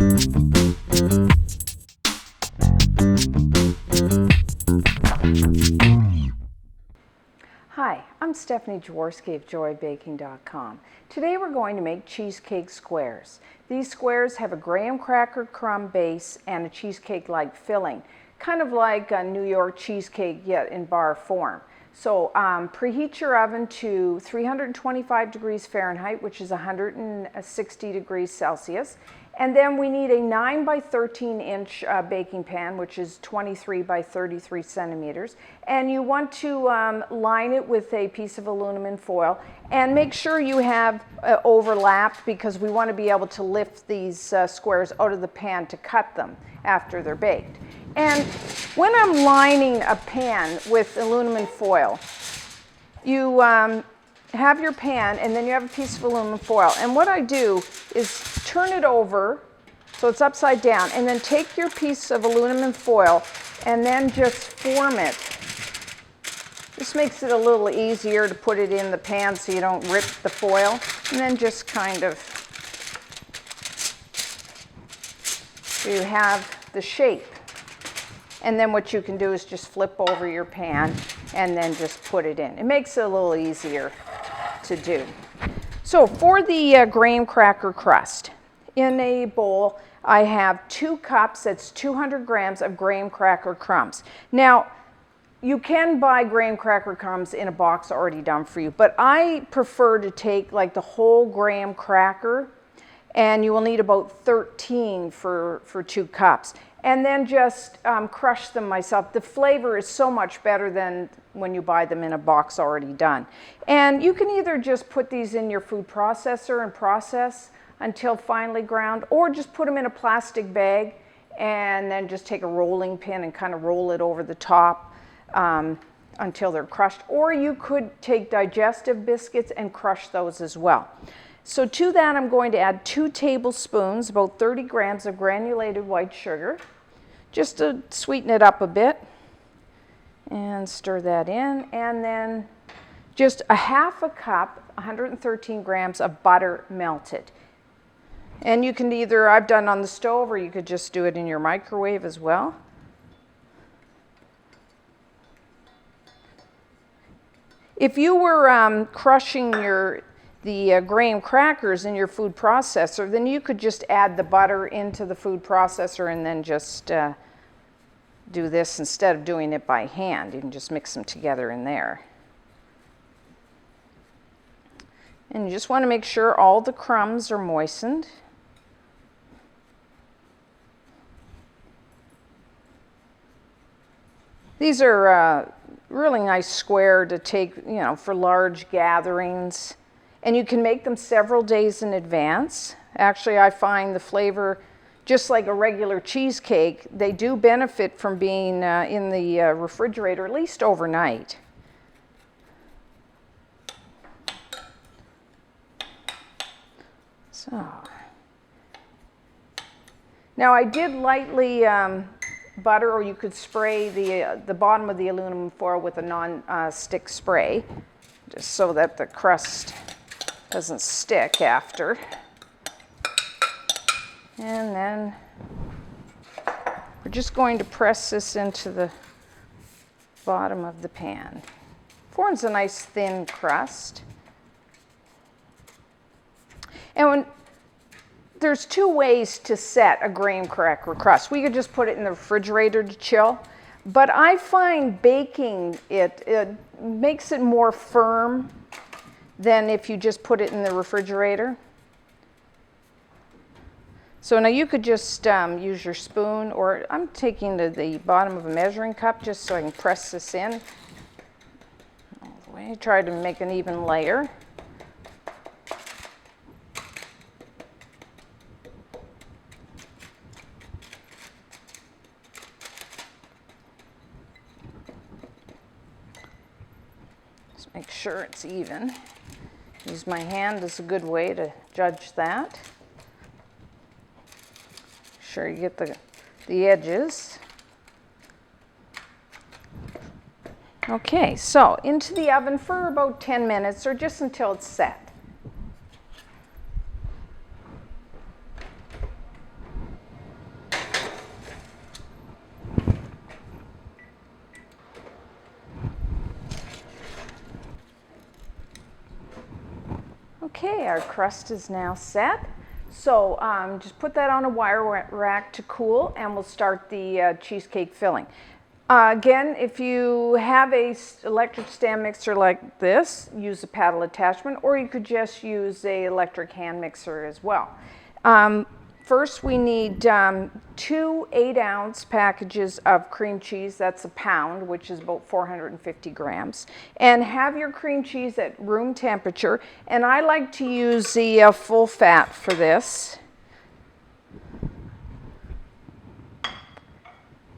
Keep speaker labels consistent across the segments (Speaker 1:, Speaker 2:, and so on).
Speaker 1: Hi, I'm Stephanie Jaworski of joybaking.com. Today we're going to make cheesecake squares. These squares have a graham cracker crumb base and a cheesecake-like filling, kind of like a New York cheesecake yet in bar form. So preheat your oven to 325 degrees Fahrenheit, which is 160 degrees Celsius. And then we need a 9 by 13 inch baking pan, which is 23 by 33 centimeters. And you want to line it with a piece of aluminum foil and make sure you have overlapped, because we want to be able to lift these squares out of the pan to cut them after they're baked. And when I'm lining a pan with aluminum foil, you have your pan and then you have a piece of aluminum foil. And what I do is turn it over so it's upside down, and then take your piece of aluminum foil and then just form it. This makes it a little easier to put it in the pan so you don't rip the foil. And then just kind of, so you have the shape. And then what you can do is just flip over your pan and then just put it in. It makes it a little easier to do. So for the graham cracker crust, in a bowl I have 2 cups, that's 200 grams of graham cracker crumbs. Now, you can buy graham cracker crumbs in a box already done for you, but I prefer to take like the whole graham cracker, and you will need about 13 for 2 cups. And then just crush them myself. The flavor is so much better than when you buy them in a box already done. And you can either just put these in your food processor and process until finely ground, or just put them in a plastic bag and then just take a rolling pin and kind of roll it over the top until they're crushed. Or you could take digestive biscuits and crush those as well. So to that I'm going to add 2 tablespoons, about 30 grams of granulated white sugar, just to sweeten it up a bit, and stir that in. And then just a half a cup, 113 grams of butter melted. And you can either, I've done on the stove, or you could just do it in your microwave as well. If you were crushing the graham crackers in your food processor, then you could just add the butter into the food processor and then just do this instead of doing it by hand. You can just mix them together in there. And you just want to make sure all the crumbs are moistened. These are really nice square to take, you know, for large gatherings. And you can make them several days in advance. Actually, I find the flavor, just like a regular cheesecake, they do benefit from being in the refrigerator at least overnight. So, now I did lightly butter, or you could spray the bottom of the aluminum foil with a non-stick spray, just so that the crust doesn't stick after. And then we're just going to press this into the bottom of the pan. Forms a nice thin crust. And there's 2 ways to set a graham cracker crust. We could just put it in the refrigerator to chill, but I find baking it makes it more firm than if you just put it in the refrigerator. So now you could just use your spoon, or I'm taking the bottom of a measuring cup just so I can press this in all the way. Try to make an even layer. Just make sure it's even. Use my hand is a good way to judge that. Sure you get the edges. Okay, so into the oven for about 10 minutes, or just until it's set. Okay, our crust is now set. So just put that on a wire rack to cool, and we'll start the cheesecake filling. Again, if you have a electric stand mixer like this, use a paddle attachment, or you could just use a electric hand mixer as well. First, we need 2 8-ounce packages of cream cheese. That's a pound, which is about 450 grams. And have your cream cheese at room temperature. And I like to use the full fat for this.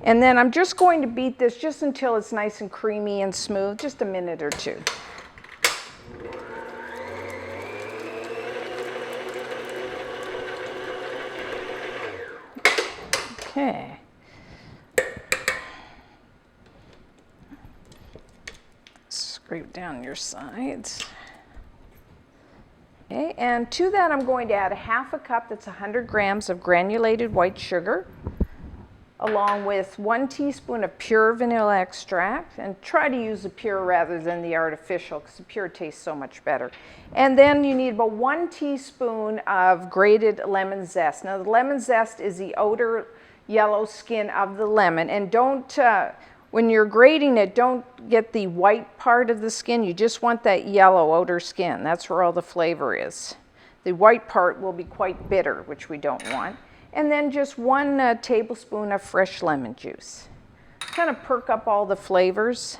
Speaker 1: And then I'm just going to beat this just until it's nice and creamy and smooth, just a minute or two. Okay. Scrape down your sides. Okay, and to that I'm going to add 1/2 cup, that's 100 grams of granulated white sugar, along with 1 teaspoon of pure vanilla extract, and try to use the pure rather than the artificial because the pure tastes so much better. And then you need about 1 teaspoon of grated lemon zest. Now the lemon zest is the outer yellow skin of the lemon, and don't, when you're grating it, don't get the white part of the skin. You just want that yellow outer skin. That's where all the flavor is. The white part will be quite bitter, which we don't want. And then just 1 tablespoon of fresh lemon juice. Kind of perk up all the flavors.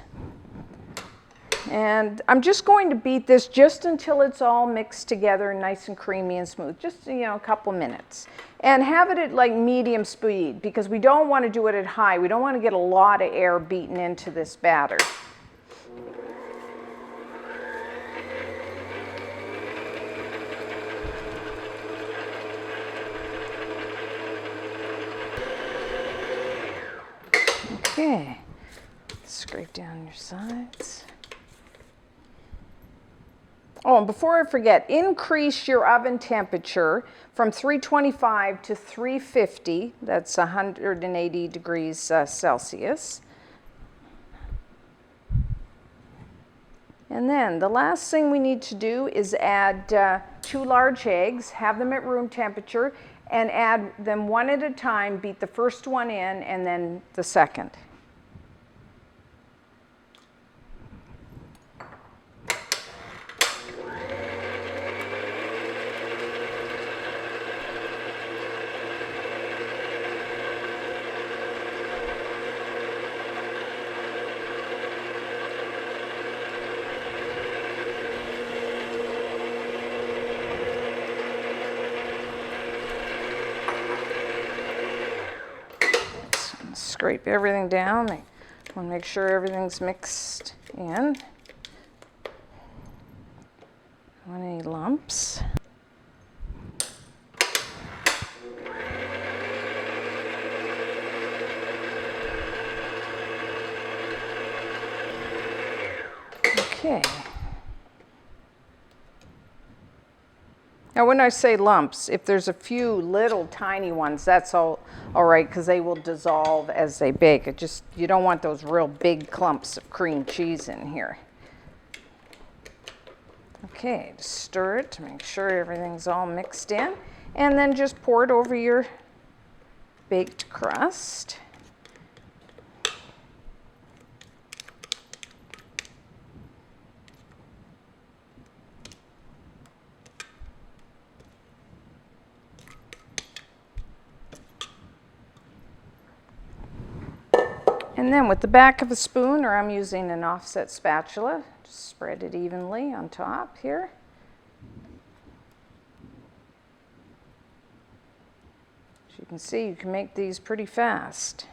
Speaker 1: And I'm just going to beat this just until it's all mixed together, nice and creamy and smooth, just a couple minutes. And have it at like medium speed because we don't want to do it at high. We don't want to get a lot of air beaten into this batter. Okay, scrape down your sides. Oh, and before I forget, increase your oven temperature from 325 to 350. That's 180 degrees Celsius. And then the last thing we need to do is add 2 large eggs, have them at room temperature, and add them one at a time. Beat the first one in and then the second. Scrape everything down. I want to make sure everything's mixed in. Don't want any lumps. Okay. Now when I say lumps, if there's a few little tiny ones, that's all right because they will dissolve as they bake. You don't want those real big clumps of cream cheese in here. Okay, just stir it to make sure everything's all mixed in, and then just pour it over your baked crust. And then with the back of a spoon, or I'm using an offset spatula, just spread it evenly on top here. As you can see, you can make these pretty fast.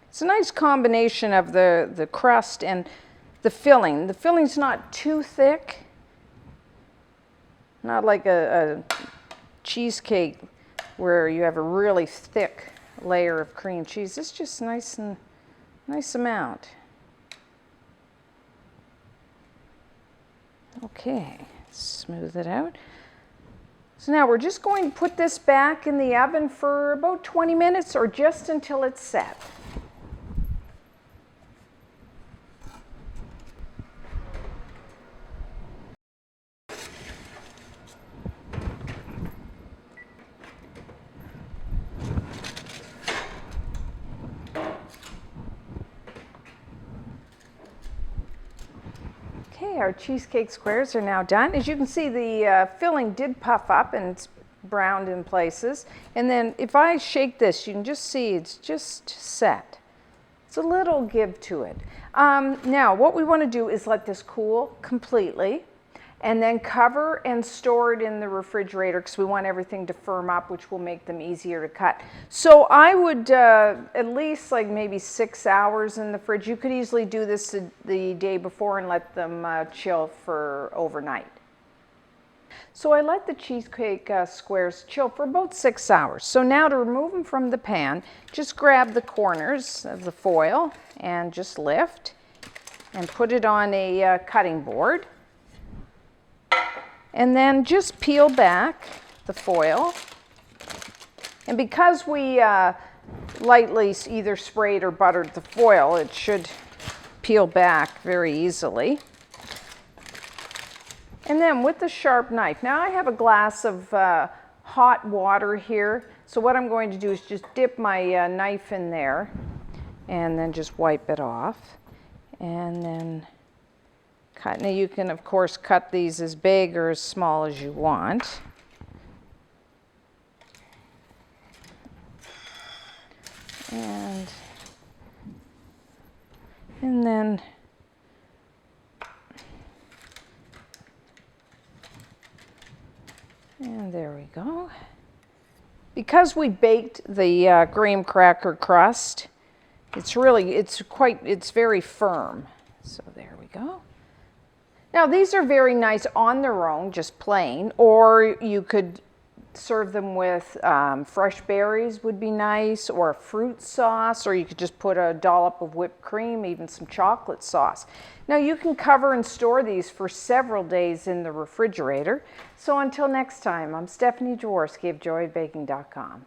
Speaker 1: It's a nice combination of the crust and the filling. The filling's not too thick, not like a cheesecake where you have a really thick layer of cream cheese. It's just nice amount. Okay, Smooth it out. So now we're just going to put this back in the oven for about 20 minutes or just until it's set. Okay, our cheesecake squares are now done. As you can see, the filling did puff up and it's browned in places. And then if I shake this, you can just see it's just set. It's a little give to it. Now, what we want to do is let this cool completely and then cover and store it in the refrigerator because we want everything to firm up, which will make them easier to cut. So I would at least like maybe 6 hours in the fridge. You could easily do this the day before and let them chill for overnight. So I let the cheesecake squares chill for about 6 hours. So now to remove them from the pan, just grab the corners of the foil and just lift and put it on a cutting board. And then just peel back the foil. And because we lightly either sprayed or buttered the foil, it should peel back very easily. And then with the sharp knife, now I have a glass of hot water here. So what I'm going to do is just dip my knife in there and then just wipe it off. And then cut. Now you can of course cut these as big or as small as you want. And then there we go. Because we baked the graham cracker crust, it's very firm. So there we go. Now these are very nice on their own, just plain, or you could serve them with fresh berries would be nice, or a fruit sauce, or you could just put a dollop of whipped cream, even some chocolate sauce. Now you can cover and store these for several days in the refrigerator. So until next time, I'm Stephanie Jaworski of joyofbaking.com.